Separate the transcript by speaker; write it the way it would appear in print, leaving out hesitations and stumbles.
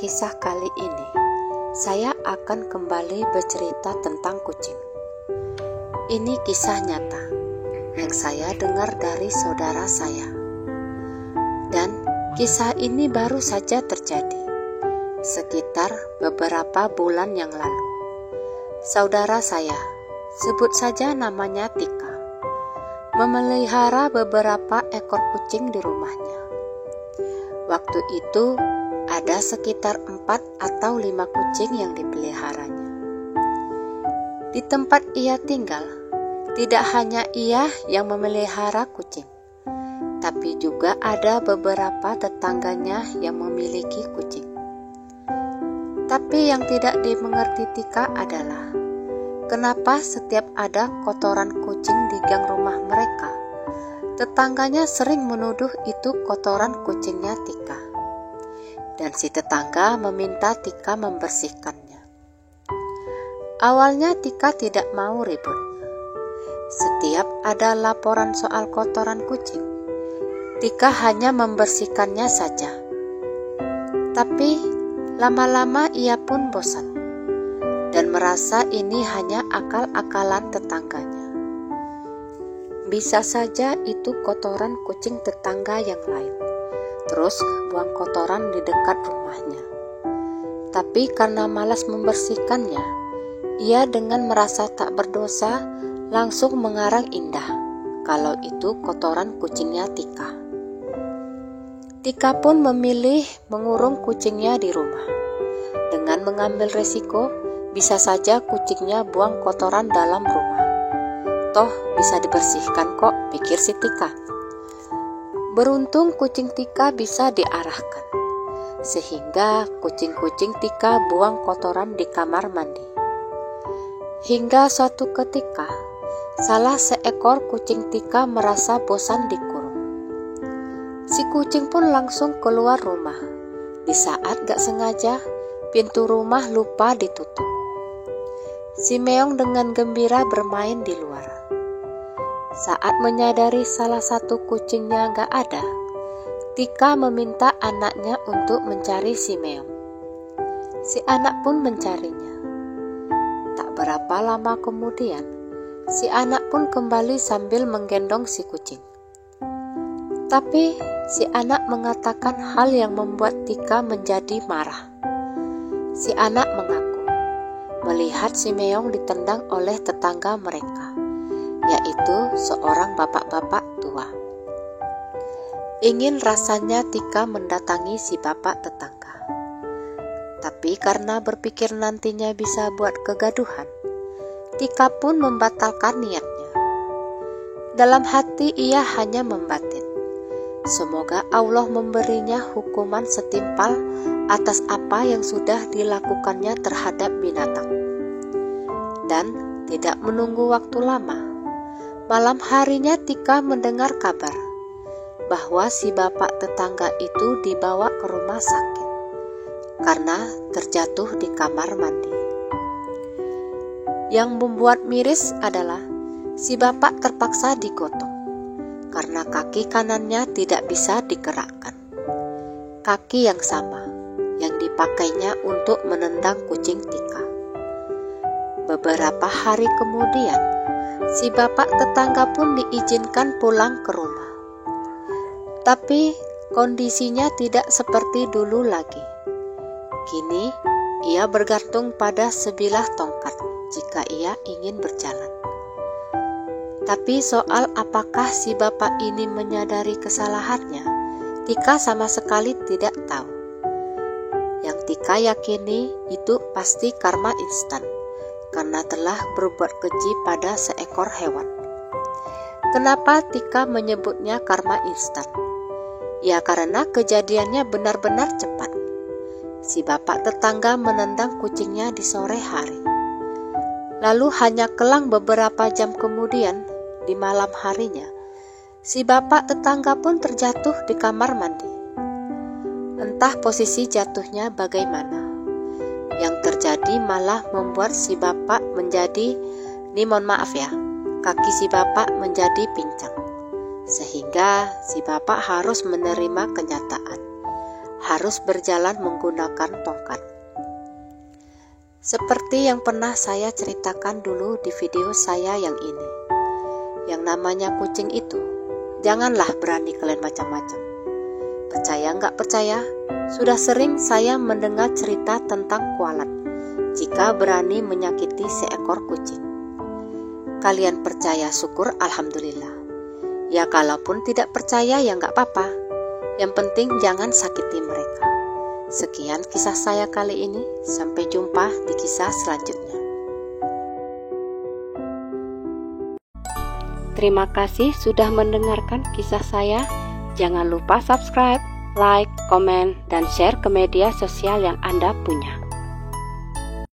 Speaker 1: kisah kali ini, saya akan kembali bercerita tentang kucing. Ini kisah nyata yang saya dengar dari saudara saya. Dan kisah ini baru saja terjadi, sekitar beberapa bulan yang lalu. Saudara saya, sebut saja namanya Tika, memelihara beberapa ekor kucing di rumahnya. Waktu itu ada sekitar 4 atau 5 kucing yang dipeliharanya. Di tempat ia tinggal, tidak hanya ia yang memelihara kucing, tapi juga ada beberapa tetangganya yang memiliki kucing. Tapi yang tidak dimengerti Tika adalah kenapa setiap ada kotoran kucing di gang rumah mereka, tetangganya sering menuduh itu kotoran kucingnya Tika, dan si tetangga meminta Tika membersihkannya. Awalnya Tika tidak mau ribut. Setiap ada laporan soal kotoran kucing, Tika hanya membersihkannya saja. Tapi lama-lama ia pun bosan dan merasa ini hanya akal-akalan tetangganya. Bisa saja itu kotoran kucing tetangga yang lain, terus buang kotoran di dekat rumahnya. Tapi karena malas membersihkannya, ia dengan merasa tak berdosa langsung mengarang indah kalau itu kotoran kucingnya Tika. Tika pun memilih mengurung kucingnya di rumah. Dengan mengambil resiko, bisa saja kucingnya buang kotoran dalam rumah. Toh bisa dibersihkan kok, pikir si Tika. Beruntung kucing Tika bisa diarahkan, sehingga kucing-kucing Tika buang kotoran di kamar mandi. Hingga suatu ketika, salah seekor kucing Tika merasa bosan dikurung. Si kucing pun langsung keluar rumah. Di saat gak sengaja, pintu rumah lupa ditutup. Si Meong dengan gembira bermain di luar. Saat menyadari salah satu kucingnya gak ada, Tika meminta anaknya untuk mencari si Meong. Si anak pun mencarinya. Tak berapa lama kemudian, si anak pun kembali sambil menggendong si kucing. Tapi si anak mengatakan hal yang membuat Tika menjadi marah. Si anak mengaku melihat si Meong ditendang oleh tetangga mereka, yaitu seorang bapak-bapak tua. Ingin rasanya Tika mendatangi si bapak tetangga. Tapi karena berpikir nantinya bisa buat kegaduhan, Tika pun membatalkan niatnya. Dalam hati ia hanya membatin, semoga Allah memberinya hukuman setimpal atas apa yang sudah dilakukannya terhadap binatang. Dan tidak menunggu waktu lama, malam harinya Tika mendengar kabar bahwa si bapak tetangga itu dibawa ke rumah sakit karena terjatuh di kamar mandi. Yang membuat miris adalah si bapak terpaksa digotong karena kaki kanannya tidak bisa digerakkan. Kaki yang sama yang dipakainya untuk menendang kucing Tika. Beberapa hari kemudian, si bapak tetangga pun diizinkan pulang ke rumah. Tapi kondisinya tidak seperti dulu lagi. Kini ia bergantung pada sebilah tongkat jika ia ingin berjalan. Tapi soal apakah si bapak ini menyadari kesalahannya, Tika sama sekali tidak tahu. Yang Tika yakini itu pasti karma instan, karena telah berbuat keji pada seekor hewan. Kenapa Tika menyebutnya karma instan? Ya karena kejadiannya benar-benar cepat. Si bapak tetangga menendang kucingnya di sore hari. Lalu hanya kelang beberapa jam kemudian, di malam harinya, si bapak tetangga pun terjatuh di kamar mandi. Entah posisi jatuhnya bagaimana. Yang terjadi malah membuat si bapak menjadi, kaki si bapak menjadi pincang. Sehingga si bapak harus menerima kenyataan harus berjalan menggunakan tongkat. Seperti yang pernah saya ceritakan dulu di video saya yang ini. Yang namanya kucing itu, janganlah berani kalian macam-macam. Percaya nggak percaya, sudah sering saya mendengar cerita tentang kualat jika berani menyakiti seekor kucing. Kalian percaya, syukur alhamdulillah. Ya kalaupun tidak percaya ya nggak apa-apa. Yang penting jangan sakiti mereka. Sekian kisah saya kali ini. Sampai jumpa di kisah selanjutnya.
Speaker 2: Terima kasih sudah mendengarkan kisah saya. Jangan lupa subscribe, like, komen, dan share ke media sosial yang Anda punya.